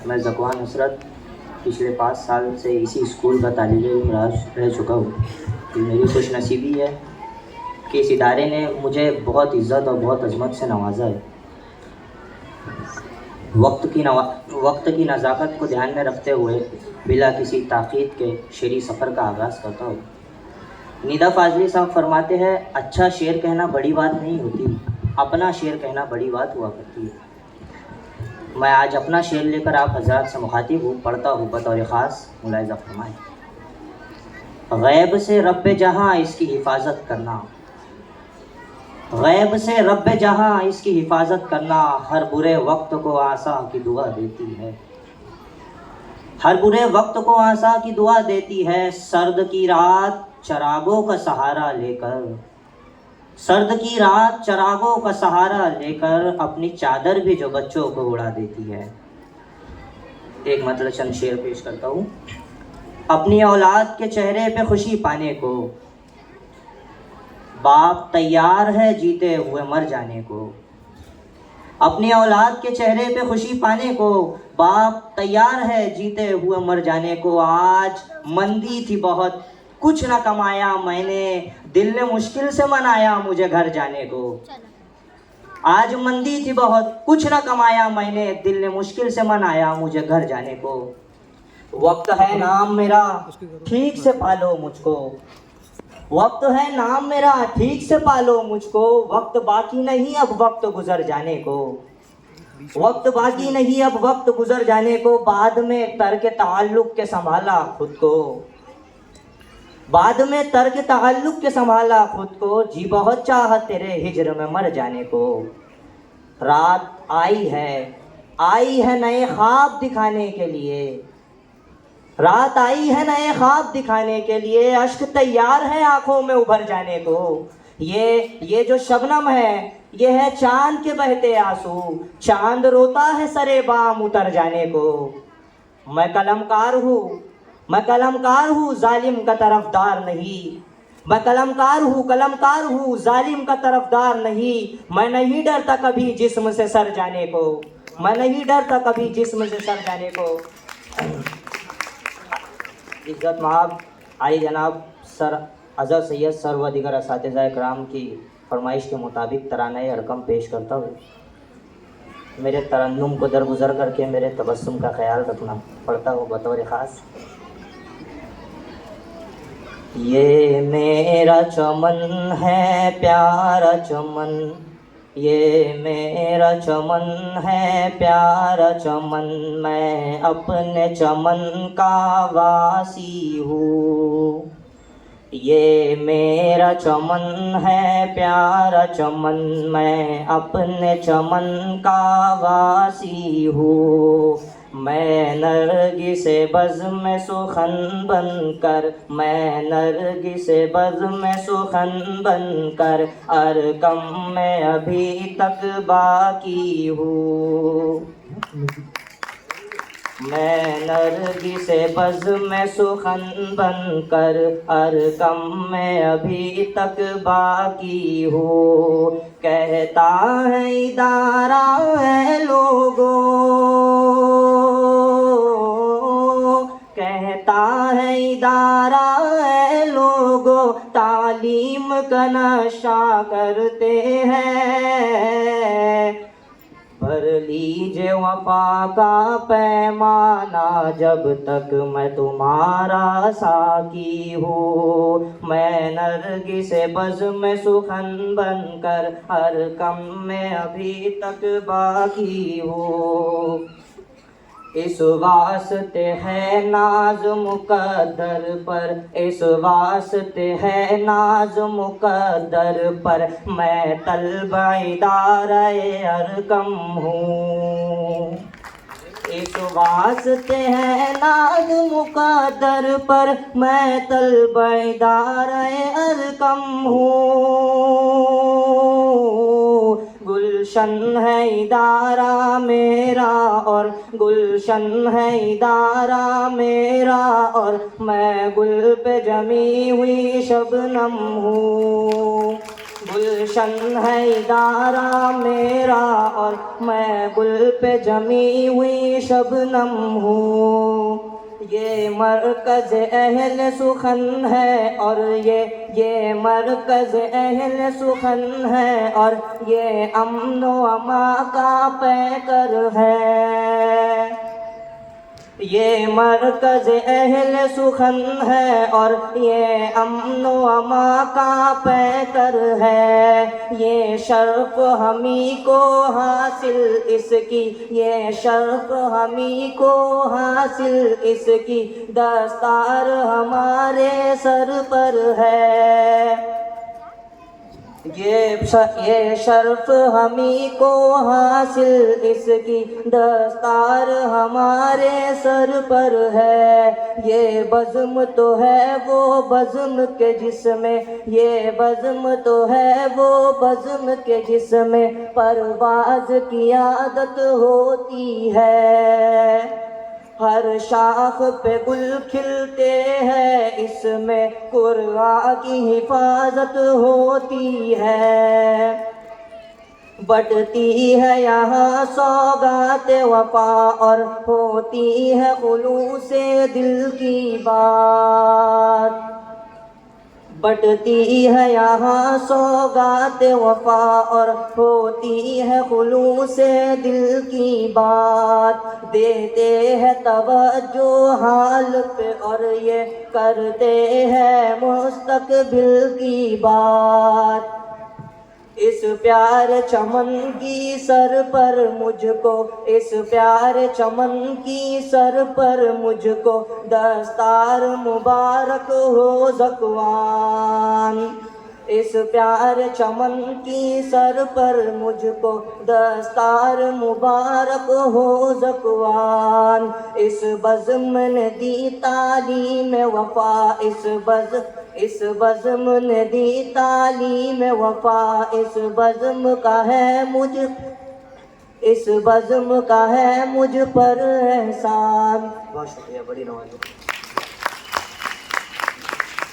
मैं ज़कवान नुसरत पिछले 5 साल से इसी स्कूल का तालिब इल्म रह चुका हूँ। तो मेरी खुशनसीबी है कि इस इदारे ने मुझे बहुत इज़्ज़त और बहुत अज़मत से नवाजा है। वक्त की नज़ाकत को ध्यान में रखते हुए बिला किसी ताक़ीद के शेरी सफ़र का आगाज़ करता हूँ। निदा फ़ाज़ली साहब फरमाते हैं, अच्छा शेर कहना बड़ी बात नहीं होती, अपना शेर कहना बड़ी बात हुआ करती है। मैं आज अपना शेर लेकर आप हज़रात से मुखातिब हूँ, पढ़ता हूँ बतौर ख़ास, मुलाहिज़ा फरमाएं। गैब से रब्बे जहाँ इसकी हिफाजत करना, गैब से रब्बे जहाँ इसकी हिफाजत करना, हर बुरे वक्त को आसा की दुआ देती है, हर बुरे वक्त को आसा की दुआ देती है। सर्द की रात चरागों का सहारा लेकर, सर्द की रात चरागों का सहारा लेकर अपनी चादर भी जो बच्चों को उड़ा देती है। एक मतलब चंद शेर पेश करता हूँ। अपनी औलाद के चेहरे पे खुशी पाने को बाप तैयार है जीते हुए मर जाने को, अपनी औलाद के चेहरे पे खुशी पाने को बाप तैयार है जीते हुए मर जाने को। आज मंदी थी बहुत कुछ ना कमाया मैंने, दिल ने मुश्किल से मनाया मुझे घर जाने को। आज मंदी थी बहुत कुछ ना कमाया मैंने, दिल ने मुश्किल से मनाया मुझे घर जाने को। वक्त है नाम मेरा ठीक से पालो मुझको, वक्त है नाम मेरा ठीक से पालो मुझको। वक्त बाकी नहीं अब वक्त गुजर जाने को, वक्त बाकी नहीं अब वक्त गुजर जाने को। बाद में तर्क ताल्लुक के संभाला खुद को, बाद में तर्क ताल्लुक के संभाला खुद को। जी बहुत चाह तेरे हिज्र में मर जाने को। रात आई है नए ख्वाब दिखाने के लिए, रात आई है नए ख्वाब दिखाने के लिए। अश्क तैयार है आंखों में उभर जाने को। ये जो शबनम है ये है चांद के बहते आंसू, चांद रोता है सरे बाम उतर जाने को। मैं कलमकार हूँ जालिम का तरफदार नहीं, मैं कलमकार हूँ जालिम का तरफदार नहीं। मैं नहीं डरता कभी जिस्म से सर जाने को, मैं नहीं डरता कभी जिस्म से सर जाने को। इज़्ज़त महाब आई जनाब सर अज़हर सैयद सर व दीगर असातिज़ा इकराम की फरमाइश के मुताबिक तराना अरकम पेश करता हूँ। मेरे तरन्नुम को दरगुजर करके मेरे तबस्सुम का ख्याल रखना। पढ़ता हूँ बतौर ख़ास। ये मेरा चमन है प्यारा चमन, ये मेरा चमन है प्यारा चमन। मैं अपने चमन का वासी हूँ, ये मेरा चमन है प्यारा चमन। मैं अपने चमन का वासी हूँ। मैं नरगिसे बज़ में सुखन बनकर, मैं नरगिसे बज़ में सुखन बनकर अरकम में अभी तक बाकी हूँ। मैं नरगिसे बज़ में सुखन बनकर अरकम में अभी तक बाकी हूँ। कहता है इदारा है लोगों, कहता है इदारा है लोगों, तालीम का नशा करते हैं। भर लीजिए वफा का पैमाना जब तक मैं तुम्हारा साकी हूँ। मैं नरगिसे बज़ में सुखन बनकर हर कम में अभी तक बाकी हूँ। इस वास्ते है नाज मुकद्दर पर, इस वास्ते है नाज मुकद्दर पर, मैं तलबे अरकम हूँ। इस वास्ते है नाज मुकद्दर पर, मैं तलबे अरकम हूँ। गुलशन है इदारा मेरा और गुलशन है इदारा मेरा, और मैं गुल पे जमी हुई शबनम हूँ। गुलशन है इदारा मेरा और मैं गुल पे जमी हुई शबनम हूँ। ये मरकज़ अहल सुखन है और ये मरकज़ अहल सुखन है और ये अमन व अमा का पैकर है। ये मरकज़ अहल सुखन है और ये अमन व अमा का पैकर है। ये शर्फ हमी को हासिल इसकी, ये शर्फ हमी को हासिल इसकी, दस्तार हमारे सर पर है। ये शर्फ हमी को हासिल इसकी, दस्तार हमारे सर पर है। ये बज़्म तो है वो बज़्म के जिसमें, ये बज़्म तो है वो बज़्म के जिसमें परवाज़ की आदत होती है। हर शाख पे गुल खिलते हैं, इसमें कुर्आ की हिफाजत होती है। बढ़ती है यहाँ सौगात वफा और होती है खुलूसे दिल की बात। बढ़ती है यहाँ सौगात वफा और होती है खुलूसे दिल की बात। देते हैं तवज्जो हाल पे और ये करते हैं मुस्तकबिल की बात। इस प्यार चमन की सर पर मुझको, इस प्यार चमन की सर पर मुझको दस्तार मुबारक हो ज़कवान। इस प्यार चमन की सर पर मुझको दस्तार मुबारक हो ज़कवान। इस बज़्म ने दी तालीम वफ़ा, इस बज़्म ने दी तालीम वफ़ा। इस बज़्म का है मुझ पर एहसान। बहुत शुक्रिया, बड़ी नवाज़ी।